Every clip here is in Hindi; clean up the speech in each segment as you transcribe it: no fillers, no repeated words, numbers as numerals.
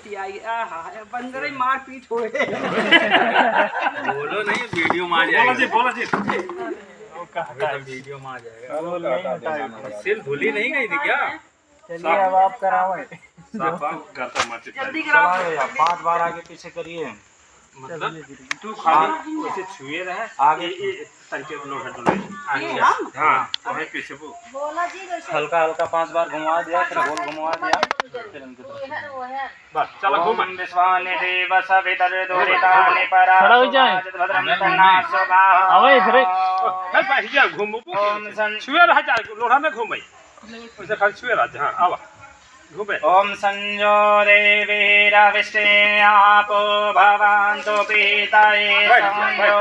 बेटी आई। बंदर ही मार पीट हुए। बोलो नहीं, वीडियो में आ जाएगा। बोलो जी वीडियो में आ जाएगा। सिर धुली नहीं गई थी क्या? चलिए अब आप कराओ। जल्दी चलाओ 5 बार आगे पीछे करिए। मतलब तू खाली वैसे छुए रहे आगे तरीके से लोटा डुलाई। हाँ तो है पीछे वो हल्का हल्का 5 बार घुमा दिया, फिर गोल घुमा दिया, फिर उनकी तरफ। बस चलो घूम। ओम विश्वानि देव सवितर दुरितानि परा खड़ा हो जाए। भद्रम तन्ना सुभाः। अवे इधर है भाई जा घूमो। ओम सन छुए रहा जा लोटा में घूम भाई। वैसे खाली छुए रहा। हां आवा घूमे। ओम संजो देवीरविष्टे आपो भवन्तु पीताये संजो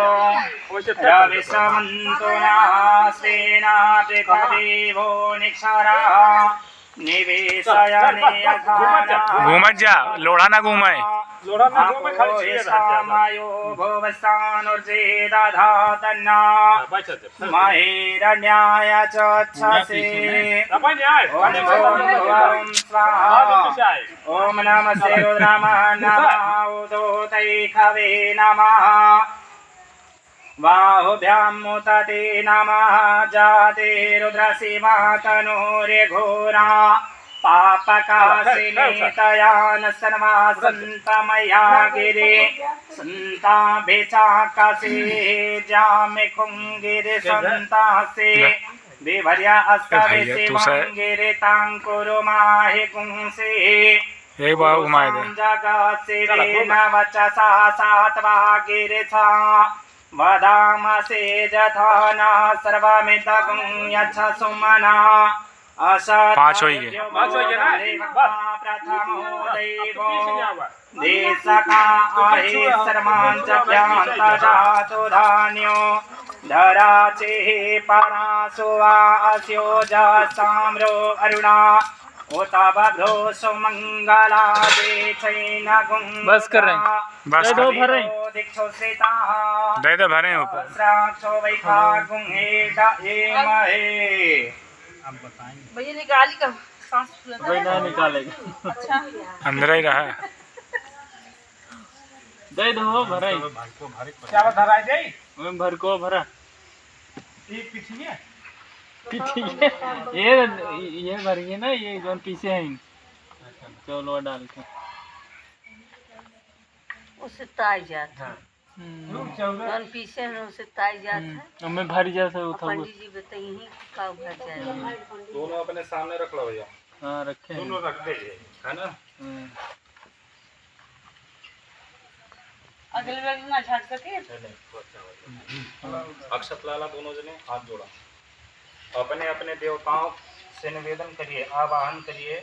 रविश्रवन्तु नास्तेना पृथ्वीभो निक्षाराः निवेशयने यथाना। घूमत जा, लोढ़ा ना घूमाए। लोटा में घूमे खाली छुए रहा। मायो भुवस्तानुर्जे दधातन्ना महेरण्याय चक्षसे। अपन आए। ओम स्वाहा। ओम नमस्ते रुद्रामः नमः उदोतैखवे नमः बाहुभ्यां मुदते नमः जाते रुद्रशिवा तनूरे घोरा पापकाशिनी तया न सर्वा सन्तमया गिरे सन्ता बेचाकसे जामे कुंगिरे सन्तासे विभर्या अस्कवे शिवंगिरे तांकुरु माहि कुंसे एक बार घुमाए दे। जगसिरे नवचसा सात्वा गिरिथा वदामसे जथाना सर्वमिदगुं यच्छ सुमना पाँच हो ही गए। प्रथमो दैवो देशका आहे सर्वांचभ्यान्तजातो धान्यो धराचे परासुवा अस्यो जसाम्रो अरुणा ओता बभ्रो सुमंगला देचैन गुं। बस कर रहे हैं। बस दो कर भर दीक्षो श्रिताः दे दे भरे ऊपर। स्राक्षो वैखा गुंहेटा एमहे। भैया निकाली का सांस फूला था। कोई ना निकालेगा, अच्छा अंदर ही रहा। दे दो भरे। क्या धराई दे? ओम भर को भरा। एक पीछे पीछे ये भरिए ना, ये जो पीछे हैं। चलो डाल के उससे ताई जाता है। जौन पीछे है उससे ताई जाता है। हमें भर जैसे और उठा। पंडित जी बताइए यहीं का भर जाएगा। दोनों अपने सामने रख लो भैया। हाँ रखे हैं। दोनों रख दे है ना। अगले वाले ना झाड़ सके। अक्षत लाला दोनों जने हाथ जोड़ा। अपने अपने देवताओं से निवेदन करिए, आवाहन करिए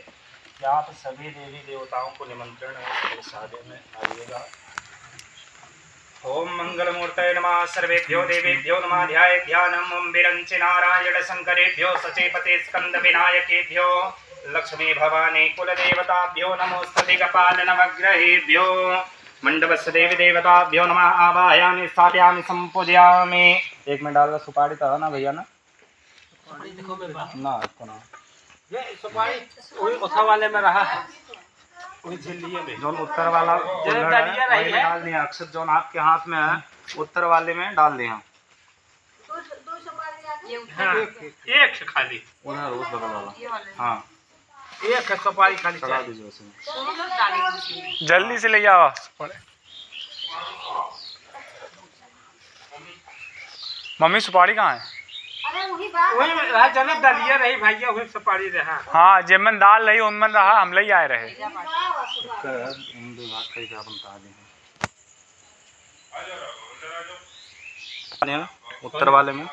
कि आप सभी देवी देवताओं को निमंत्रण है मेरे शादी में आइएगा। ओम मंगलमूर्तये नमः सर्वेभ्यो देवेभ्यो नमः ध्याये ध्यानम्। ओम विरंचि नारायण शंकरेभ्यो सचेपते स्कंद विनायकेभ्यो लक्ष्मी भवानी कुलदेवताभ्यो नमोस्तु दिक्पाल नवग्रहेभ्यो मंडपस्य देवी देवताभ्यो नमः आवाहयामि स्थापयामि संपूजयामि। एक में डाल सुपारी था ना भैया ना ना इसको ना ये सुपारी वही उठा वाले में रहा है। वही झिल्लिए में जोन उत्तर वाला दलिया रही है। डाल दिया। अक्षत जोन आपके हाथ में है उत्तर वाले में डाल दिया। हाँ, एक खाली उधर उस बगल वाला। हाँ एक है सुपारी खाली चढ़ा चाहिए। दीजिए उसमें। जल्दी से ले जाओ। मम्मी सुपारी कहाँ है? वही में रहा जनक दलिया रही भैया, वही सुपारी रहा। हाँ जेमन दाल रही उनमन रहा, हम ले आए रहे। हिंदू भाग कहीं से अपन बता दें उत्तर वाले में।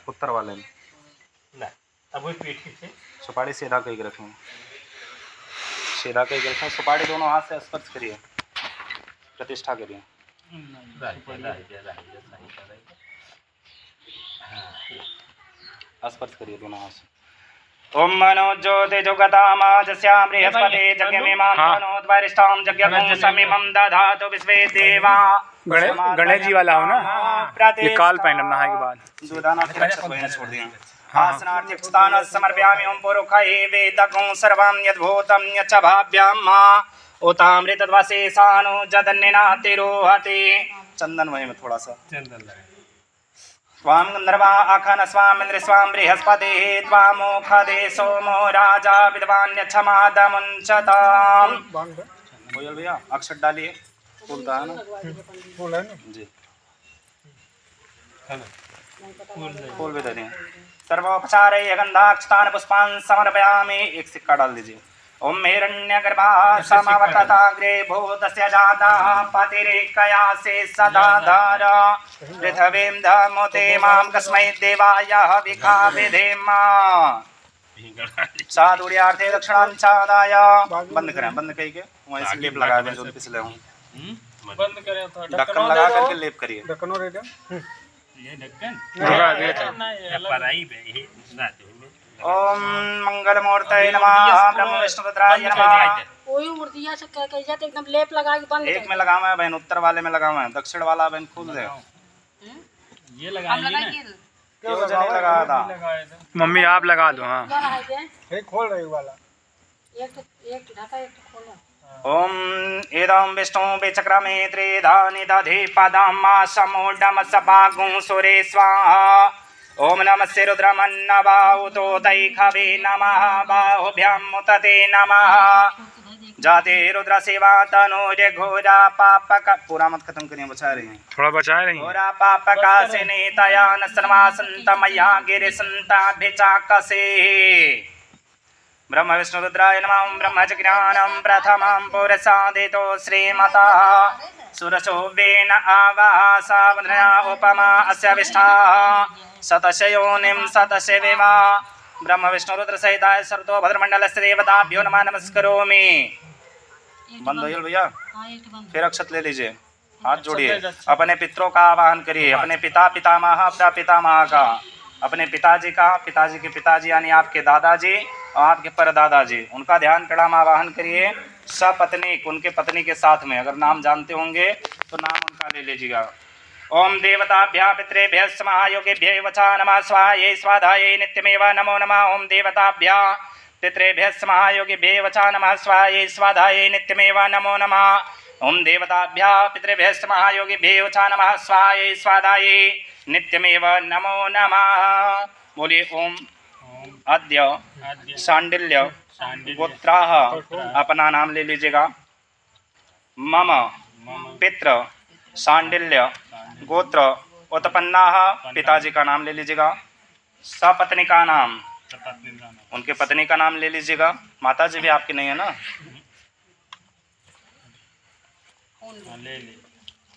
उत्तर वाले में नहीं अब वही पीठी से सुपारी सीधा कहीं रखें। सीधा कहीं रखें। सुपारी दोनों हाथ से स्पर्श करिए, प्रतिष्ठा करिए। स्पर्श करिए दोनों हाथ से। ओम मनो ज्योति जुगतामाजस्यां बृहस्पति जगमेमां तनोद्वरिष्ठां जगमुं समिमं दधातु विश्वे देवा। गणेश जी वाला हो ना, ये काल पहनम नहाए के बाद। दुदाना के रक्षक बहन छोड़ दिया। आसनार्थ्यक्षतान समर्पयामि। ओम पुरुषाय वेदगुं सर्वं यद्भूतं यच्च भाव्यं उतामृत वशेषानु जदन्यनातिरोहते। चंदन वही में थोड़ा सा चंदन लगा। स्वाम गंधर्वा आखन स्वाम इंद्र स्वाम बृहस्पति त्वामोखदे सोमो राजा विद्वान्य क्षमादमुंचताम। बोल भैया अक्षर डालिए, फूलता है ना जी, फूल भी दे दें। सर्वोपचारे गंधाक्षतान पुष्पान समर्पयामि। एक सिक्का डाल दीजिए। ओम हिरण्यगर्भा समावतताग्रे भूतस्य जातः पतिरेकया से सदा धार पृथ्वीं धमुते मां कस्मै देवाय विखा विधेम। साधुर्यार्थे दक्षिणांचादाय। बंद करें, बंद करके वहीं से लेप लगा दें जो पिछले हूँ। बंद करें तो ढक्कन लगा करके लेप करिए। ये ढक्कन पराई ओम मंगल मूर्तये नमः। ब्रह्म विष्णु रुद्राय नमः। कोई मूर्तियां से कह जाते एकदम लेप लगा के बंद एक में लगावा है बहन, उत्तर वाले में लगावा है, दक्षिण वाला बहन खोल दे। ये लगाएंगे ना, क्यों नहीं लगाया था? मम्मी आप लगा दो। हाँ एक खोल रही वाला, एक ढका एक खोलो। ओम इदं विष्णु विचक्रमे त्रिधा निदधे पदं समूढं सपागुं सुरे स्वाहा। ओम नमस्ते रुद्रमन्नबाहुतो दैखवे नमः। बाहुभ्यां मुतते नमः। जाते रुद्र सेवा तनूर्य घोरा पापक। पूरा मत खत्म करिए, बचा रहे हैं, थोड़ा बचा रही हैं। घोरा पापका से नेतया न सर्वासंत मया गिरि संताभिचाकसे। ब्रह्म विष्णु रुद्राय नमः। ब्रह्मज्ञानं प्रथमं पुरसादितो श्रीमतः सुरशोभेन आवाह सावधना उपमा अस्य विष्ठाः शतशयोनिं शतशविमा। ब्रह्म विष्णु रुद्र सहिताय सर्वतो भद्रमंडलस्य देवताभ्यो नमः नमस्करोमि। बंद हो भैया, फिर अक्षत ले लीजिए, हाथ जोड़िए, अपने पितरों का आवाहन करिए, अपने पिता पितामह प्रपितामह का, अपने पिताजी का, पिताजी के पिताजी यानी आपके दादाजी और आपके परदादाजी, उनका ध्यान प्रणाम आवाहन करिए। सपत्नीक उनके पत्नी के साथ में, अगर नाम जानते होंगे तो नाम उनका ले लीजिएगा। ओम देवताभ्यः पितृभ्यः समायोगेभ्यः वचा नमः। स्वाहायै स्वाधायै नित्यमेव नमो नमः। ओम देवताभ्यः पितृभ्यः समायोगेभ्यः वचा नमः। स्वाहायै स्वाधायै नित्यमेव नमो नमः। ओम देवताभ्यः पितृभ्यः समायोगेभ्यः वचा नमः। स्वाहायै स्वाधायै नित्यमेव नमो नमः। बोलिए ओम। अद्य शांडिल्य गोत्राः, अपना नाम ले लीजिएगा। मम पितृ शांडिल्य गोत्र उत्पन्नाः, पिताजी का नाम ले लीजिएगा। सपत्नी का नाम, उनके पत्नी का नाम ले लीजिएगा। माता जी भी आपकी नहीं है ना?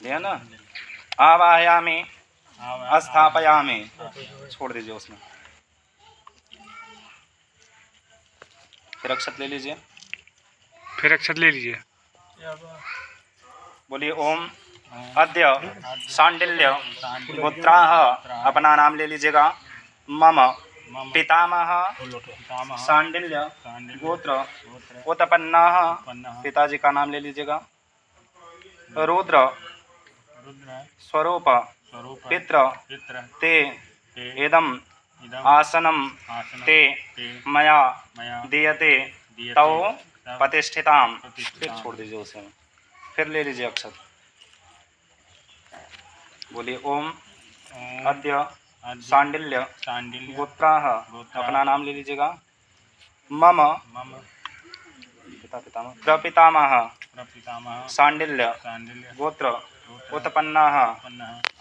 लिया ना? आवाहयामि स्थापयामि, छोड़ दीजिए उसमें। फिर अक्षत ले लीजिए, फिर अक्षत ले लीजिए। बोलिए ओम। अद्य शांडिल्य गोत्राः, अपना नाम ले लीजिएगा। मम पितामह शांडिल्य गोत्र उत्पन्नाः, पिताजी का नाम ले लीजिएगा। रुद्र स्वरूप पितृ ते इदम आसनम ते मया दीयते तौ प्रतिष्ठिताम। फिर छोड़ दीजिए उसे, फिर ले लीजिए अक्षत। बोलिए ओम। अद्य शांडिल्य गोत्राः, अपना नाम ले लीजिएगा। मम प्रपितामह शांडिल्य गोत्र उत्पन्नाः,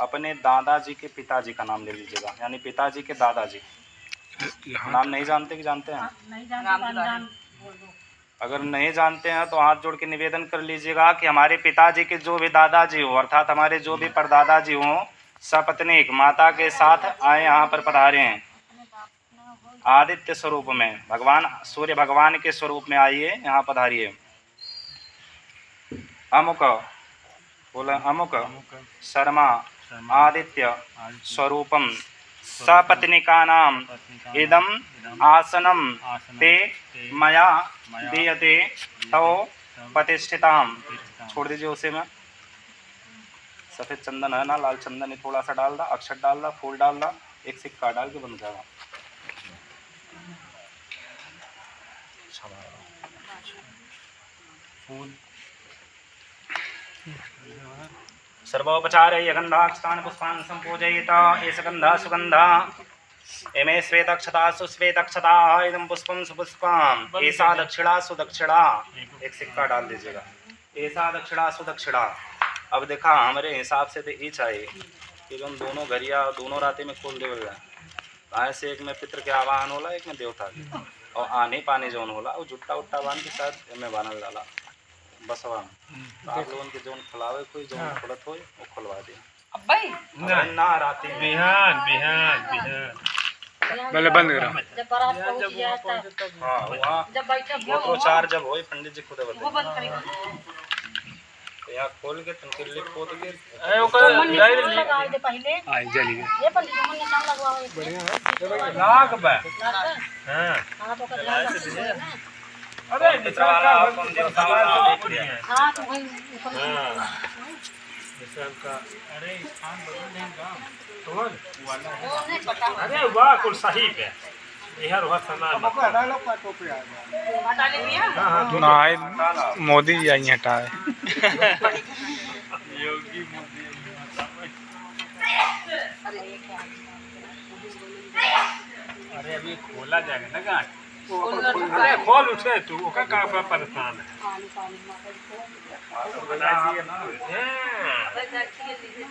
अपने दादाजी के पिताजी का नाम ले लीजिएगा, यानी पिताजी के दादाजी। नाम नहीं जानते कि जानते हैं? अगर नहीं जानते हैं तो हाथ जोड़ के निवेदन कर लीजिएगा कि हमारे पिताजी के जो भी दादाजी हो, अर्थात हमारे जो भी परदादाजी हों, सपत्नीक माता के साथ आए, यहाँ पर पधारे हैं। आदित्य स्वरूप में, भगवान सूर्य भगवान के स्वरूप में आइए, यहाँ पधारिए। अमुक बोला, अमुक शर्मा आदित्य स्वरूपम सपत्निका नाम इदम आसनम ते मया दीयते तौ प्रतिष्ठिताम। छोड़ दीजिए उसे में। सफ़ेद चंदन है ना, लाल चंदन है, थोड़ा सा डाल दा, अक्षत डाल दा, फूल डाल दा, एक सिक्का डाल के बन जाएगा। फूल सर्वोपचारैः गन्धाक्षतान् पुष्पान् सम्पूजयेत एष गन्धः सुगन्धा एमे श्वेतक्षता सुश्वेतक्षता इदं पुष्पं सुपुष्पम ऐसा दक्षिणा सुदक्षिणा एक सिक्का डाल दीजिएगा ऐसा दक्षिणा सुदक्षिणा। अब देखा हमारे हिसाब से तो ये चाहिए कि जो हम दोनों घरिया दोनों रातें में खोल देवल गए ऐसे एक में पितृ के आवाहन होला एक में देवता के और आने पानी जोन होला वो जुट्टा उट्टा बांध के साथ में बानल डाला बसवा में आप लोगों के जोन खुलावे कोई जोन खुलत हो वो खुलवा दिया ना रातें में बिहान बिहान बिहान पहले बंद करा। जब बारात पहुंच जाता हाँ वहाँ जब बैठे गोत्रोचार जब हो पंडित जी खुद वो बताए बंद करेगा तो यहाँ खोल के तुमके लिख पोत के लगा दे पहले आई जली ये पंडित जी मन निशान लगवाओ एक बढ़िया लाख बा हां हां तो कर लगा ना अरे पितृ वाला कौन देवता वाला देख लिया हां तो भाई ऊपर का अरे स्थान बदल देंगे तो वाला वो नहीं पता अरे वाह कुल सही है यहर हुआ सामान हटा ले भैया ना मोदी जी आई हटाए योगी मोदी अरे अभी खोला जाएगा ना गांठ अरे खोल उठे तू ओका का परेशान है पानी पानी बना दिए ना अबे देखिए लीजिए